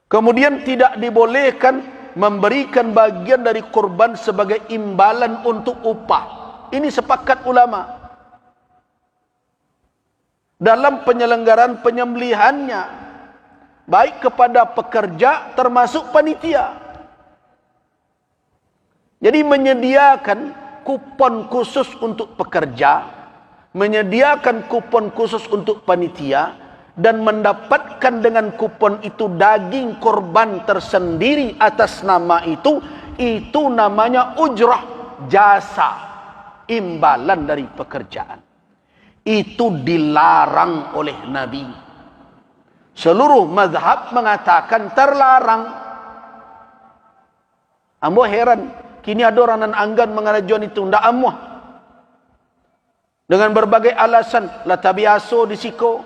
Kemudian tidak dibolehkan memberikan bagian dari kurban sebagai imbalan untuk upah. Ini sepakat ulama. Dalam penyelenggaraan penyembelihannya, baik kepada pekerja termasuk panitia. Jadi menyediakan kupon khusus untuk pekerja, menyediakan kupon khusus untuk panitia, dan mendapatkan dengan kupon itu daging korban tersendiri atas nama itu namanya ujrah, jasa, imbalan dari pekerjaan. Itu dilarang oleh Nabi. Seluruh mazhab mengatakan terlarang. Ambo heran, kini ada orang nan anggan mengajuan itu, ndak amuh. Dengan berbagai alasan, la tabiaso disiko.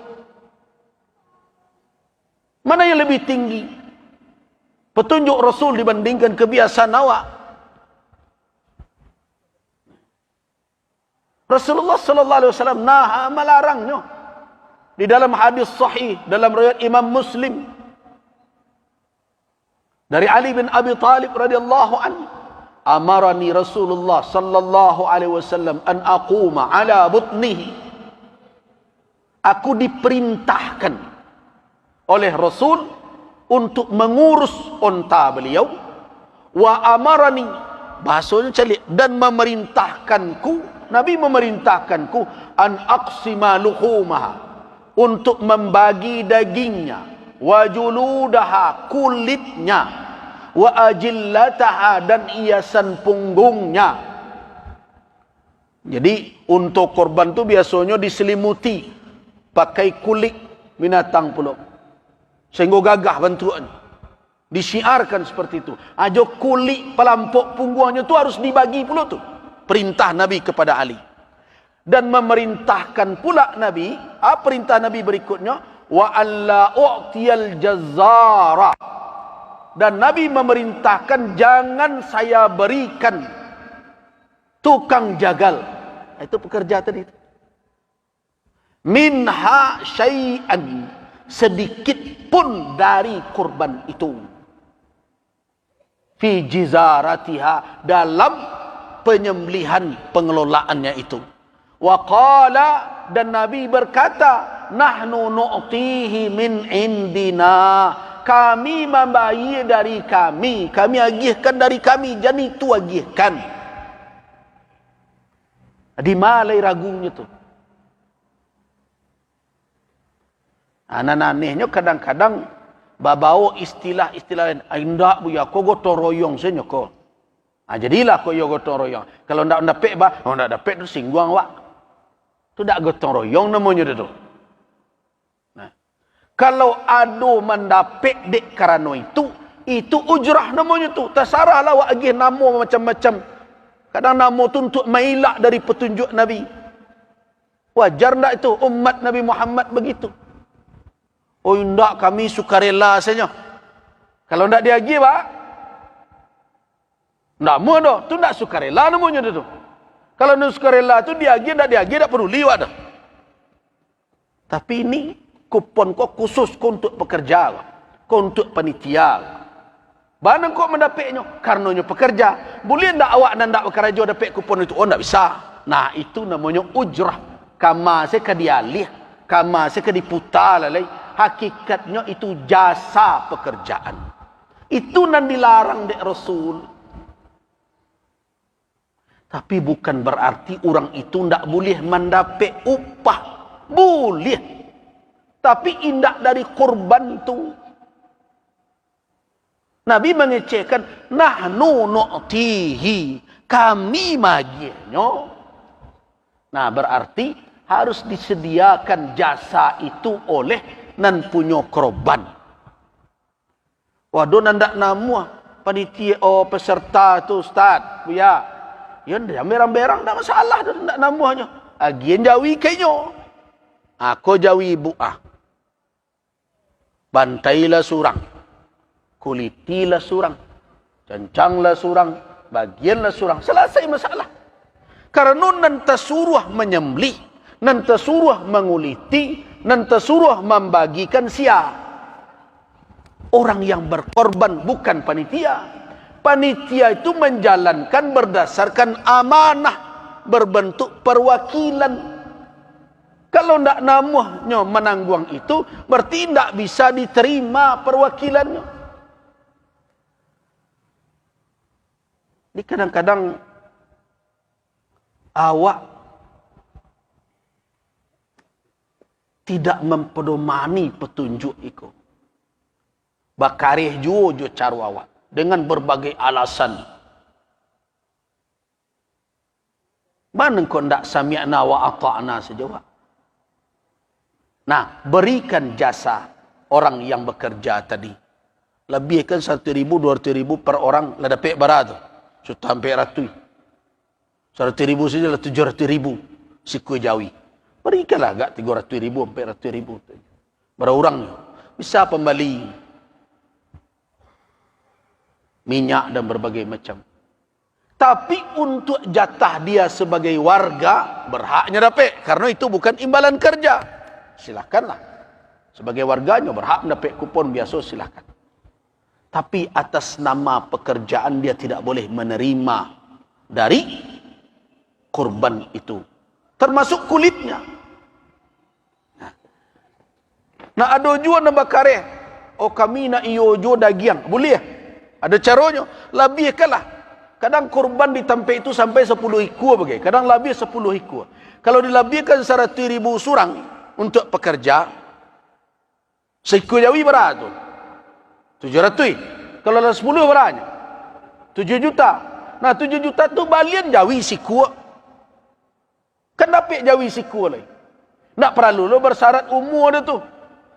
Mana yang lebih tinggi? Petunjuk Rasul dibandingkan kebiasaan awak. Rasulullah sallallahu alaihi wasallam melarangnya. Di dalam hadis sahih dalam riwayat Imam Muslim dari Ali bin Abi Thalib radhiyallahu anhu, amarani Rasulullah sallallahu alaihi wasallam an aquma ala butnihi. Aku diperintahkan oleh Rasul untuk mengurus unta beliau. Wa amarani, bahasanya celik, dan memerintahkanku, Nabi memerintahkanku, an aqsima luhumaha, untuk membagi dagingnya, wa juludaha, kulitnya, wa ajillataha, dan hiasan punggungnya. Jadi untuk korban tu biasanya diselimuti pakai kulit binatang pula, sehingga gagah bentukan. Disiarkan seperti itu. Ajo kulit pelampuk punggungnya tu harus dibagi pula tu. Perintah Nabi kepada Ali. Dan memerintahkan pula Nabi, perintah Nabi berikutnya, wa alla u'tiyal jazzara. Dan Nabi memerintahkan jangan saya berikan tukang jagal. Itu pekerja tadi. Minha syai'an, sedikit pun dari kurban itu, fi jizaratiha, dalam penyembelihan pengelolaannya itu. Wa qala, dan Nabi berkata, nahnu nu'tihi min indina, kami membayar dari kami agihkan dari kami, jadi itu agihkan. Di malai ragunya tu. Anak-anaknya kadang-kadang babawa istilah-istilah lain. Indak bu ya, kau gotong royong saja kau. Jadilah kau yo gotong royong. Kalau ndak dapat ndak dapat tu singguang wak. Tu ndak gotong royong namanya tu. Nah, kalau ado mendapat dek karena itu ujrah namanya tu. Terserahlah wak agih nama macam-macam. Kadang nama tu untuk mailak dari petunjuk Nabi. Wajar ndak itu umat Nabi Muhammad begitu? Oh ndak, kami sukarela saja. Kalau ndak diagi pak, ndak mau dah. Tu ndak sukarela namanya tu. Kalau ndak sukarela tu diagi ndak diagi ndak perlu liwat dah. Tapi ini kupon kau khusus kau untuk pekerja, kau untuk panitia. Mana kau mendapatnya? Karenanya pekerja. Boleh ndak awak dan ndak bekerja dapat kupon itu? Oh ndak bisa. Nah itu namanya ujrah. Kama seka dialih, kama seka diputar lalai. Hakikatnya itu jasa pekerjaan. Itu nan dilarang dek Rasul. Tapi bukan berarti orang itu ndak boleh mendapat upah. Boleh. Tapi indak dari korban tu. Nabi mengecekkan, nahnu nu'tihi, kami maginya. Nah berarti harus disediakan jasa itu oleh nan punya korban. Waduh nandak namu panitia peserta tu ustaz, ya. Ya ndak merang-merang tak masalah dah ndak namuhnya. Agian jawi kayaknya. Aku jawi ibu Bantailah surang. Kulitilah surang. Cancanglah surang, bagianlah surang. Selesai masalah. Karena nan tersuruh menyembelih, nan tersuruh menguliti, nan tersuruh membagikan sia. Orang yang berkorban bukan panitia. Panitia itu menjalankan berdasarkan amanah, berbentuk perwakilan. Kalau tidak namanya menanggung itu, berarti tidak bisa diterima perwakilannya. Jadi kadang-kadang awak tidak mempedomani petunjuk itu. Bakarih jo caru awak dengan berbagai alasan. Mana kau tidak sami'na wa ata'na sejawab? Nah, berikan jasa orang yang bekerja tadi. Lebihkan 1.000, 200.000 per orang, lah dapat berapa? Sudah hampir ratus. 100.000 saja lah 700.000 siku jawi. Berikanlah agak 300.000, 400.000. Berapa orang? Bisa pembali minyak dan berbagai macam. Tapi untuk jatah dia sebagai warga, berhaknya dapat. Karena itu bukan imbalan kerja. Silakanlah. Sebagai warganya berhak mendapat kupon biasa, silakan. Tapi atas nama pekerjaan dia tidak boleh menerima dari korban itu. Termasuk kulitnya. Nah ada juga nak bakare. Oh kami nak iyo daging. Boleh. Ada caranya. Lebihkanlah. Kadang korban ditampai itu sampai 10 ekor bagai. Kadang lebih 10 ekor. Kalau dilebihkan 100.000 surang untuk pekerja, seekor jawi berapa tu? 700. Kalau 10 berapa? 7 juta. Nah 7 juta tu balian jawi seekor. Kan dapat jawi seekor lagi. Tak perlu lo bersyarat umur dia tu.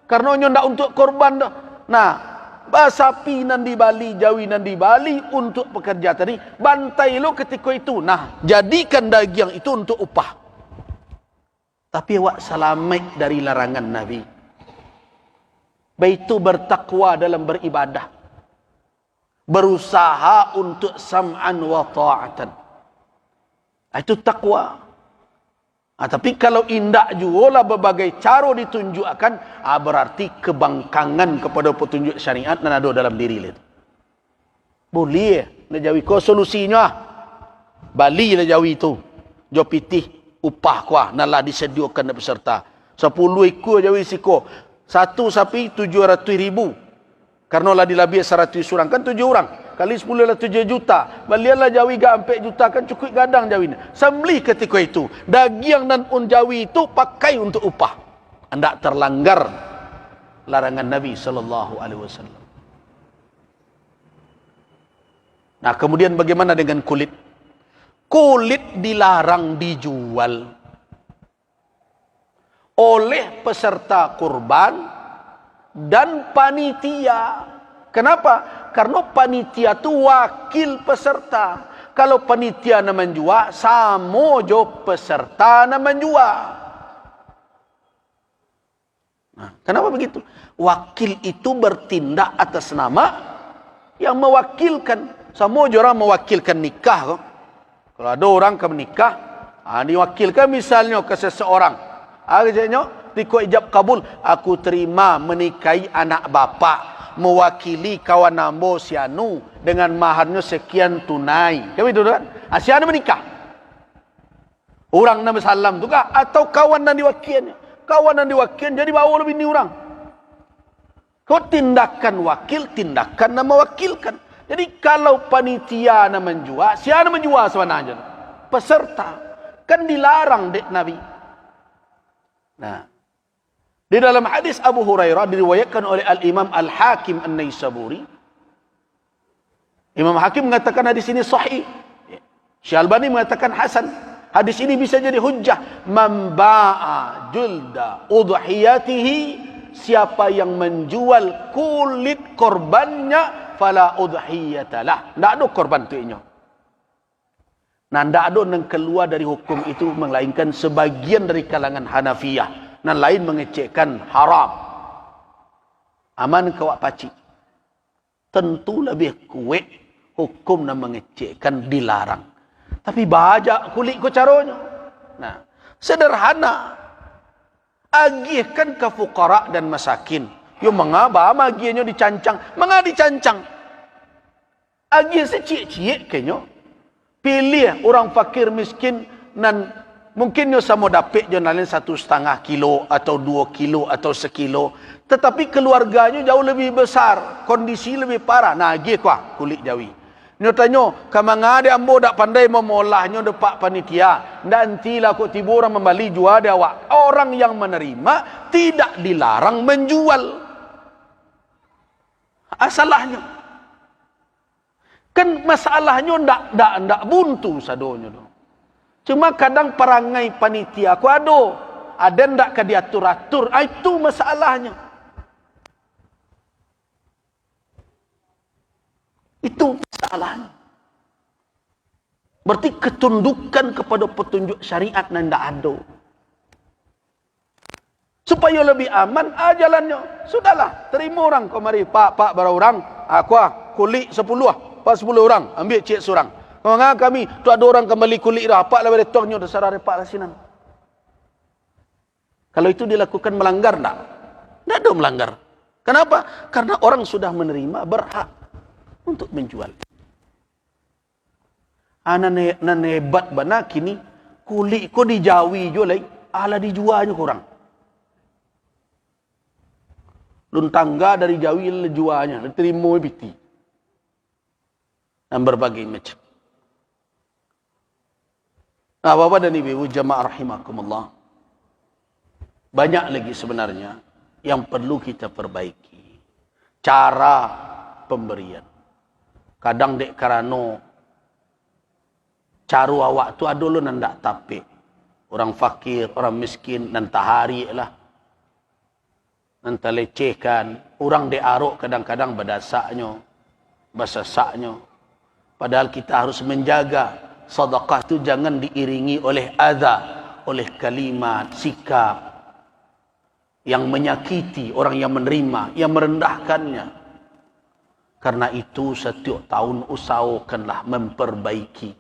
Karena nyo ndak untuk korban dah. Nah, sapi nan di Bali, jawi nan di Bali untuk pekerja tadi, bantai lo ketika itu. Nah, jadikan daging itu untuk upah. Tapi awak selamat dari larangan Nabi. Baitu bertakwa dalam beribadah. Berusaha untuk sam'an wa ta'atan. Itu takwa. Tapi kalau indak juga lah berbagai cara ditunjukkan, berarti kebangkangan kepada petunjuk syariat dan ada dalam diri itu. Boleh. Nak jawi ko solusinya. Bali lah jawi itu. Jo pitih upah kuah nalah disediakan dari peserta. 10 ekor jawi siko. Satu sapi 700.000. Karena lah dilabih 100 orang kan 7 orang. Kali 10 lah 7 juta. Balianlah jawi ke 4 juta kan cukup gadang jawi ni. Sembelih ketika itu. Daging dan jawi itu pakai untuk upah. Anda terlanggar larangan Nabi SAW. Nah kemudian bagaimana dengan kulit? Kulit dilarang dijual oleh peserta kurban dan panitia. Kenapa? Karena panitia itu wakil peserta. Kalau panitia nak menjual, sama jo peserta nak menjual. Nah, kenapa begitu? Wakil itu bertindak atas nama yang mewakilkan. Sama jo orang mewakilkan nikah. Kalau ada orang ke menikah, diwakilkan misalnya ke seseorang. Akhirnya, tiko ijab kabul, aku terima menikahi anak bapa. Mewakili kawan nambo sianu dengan maharnya sekian tunai. Kamu itu kan? Sianu menikah. Orang nama salam tu kah? Atau kawan yang diwakilnya? Kawan yang diwakil jadi bawa lebih ni orang. Kau tindakan wakil, tindakan yang mewakilkan. Jadi kalau panitia yang menjual, sianu menjual sebenarnya? Peserta. Kan dilarang dek Nabi. Nah. Di dalam hadis Abu Hurairah diriwayatkan oleh Al-Imam Al-Hakim An-Naisaburi. Imam Hakim mengatakan hadis ini sahih. Syalbani mengatakan hasan. Hadis ini bisa jadi hujjah. Man ba'a julda udhiyatihi, siapa yang menjual kulit korbannya, fala udhiyatalah. Tak ada korban tu inyo. Nah, tak ada yang keluar dari hukum itu melainkan sebagian dari kalangan Hanafiyah. Dan lain mengecekkan haram. Aman kawak paci. Tentu lebih kuat hukum dan mengecekkan dilarang. Tapi bajak kulit ko caranya. Nah, sederhana. Agihkan ke fuqara dan masakin. Yo mengapa magianyo dicancang? Mengapa dicancang? Agi secik-cik kenyo. Pilih orang fakir miskin nan mungkin yo samo dapat jo nalin 1,5 kilo atau 2 kilo atau 1 kilo. Tetapi keluarganya jauh lebih besar, kondisi lebih parah. Nah, agi kuah kulit Jawi. Nyo tanyo, kamangade ambo dak pandai memolahnya depak panitia. Nantilah kok tiba orang membeli jual dia awak. Orang yang menerima tidak dilarang menjual. Asalahnya. Kan masalahnya ndak buntu sadonyo. Cuma kadang perangai panitia ku ada ndak ke diatur-atur. Itu masalahnya. Itu masalahnya. Berarti ketundukan kepada petunjuk syariat nan ndak ada. Supaya lebih aman jalannya. Sudahlah, terima orang kau mari pak berapa orang? Aku kulit 10 pak 10 orang, ambil cik seorang. Kalau kami tu ada orang kembali kulit dah, pak lah tohnya dah sarah repak lah sinan. Kalau itu dilakukan melanggar tak? Tak ada melanggar. Kenapa? Karena orang sudah menerima berhak untuk menjual. Nan hebat bana kini kulit ko dijawi jo lai, ala dijualnya kurang. Lun tangga dari Jawi jualnya, terima biti. Dan berbagai macam. Nah, Bapak dan Ibu jamaah rahimakumullah. Banyak lagi sebenarnya yang perlu kita perbaiki. Cara pemberian. Kadang dek karano caru awak tu ada lu nandak tapi. Orang fakir, orang miskin nan tahari lah. Nanti lecehkan. Orang diaruk kadang-kadang berdasaknya. Basasaknya. Padahal kita harus menjaga. Sedekah itu jangan diiringi oleh adza. Oleh kalimat, sikap. Yang menyakiti orang yang menerima. Yang merendahkannya. Karena itu setiap tahun usahakanlah memperbaiki.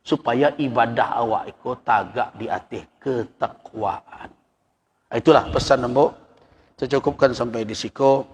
Supaya ibadah awak itu tagak di atas ketakwaan. Itulah pesan nombor. Saya cukupkan sampai di situ.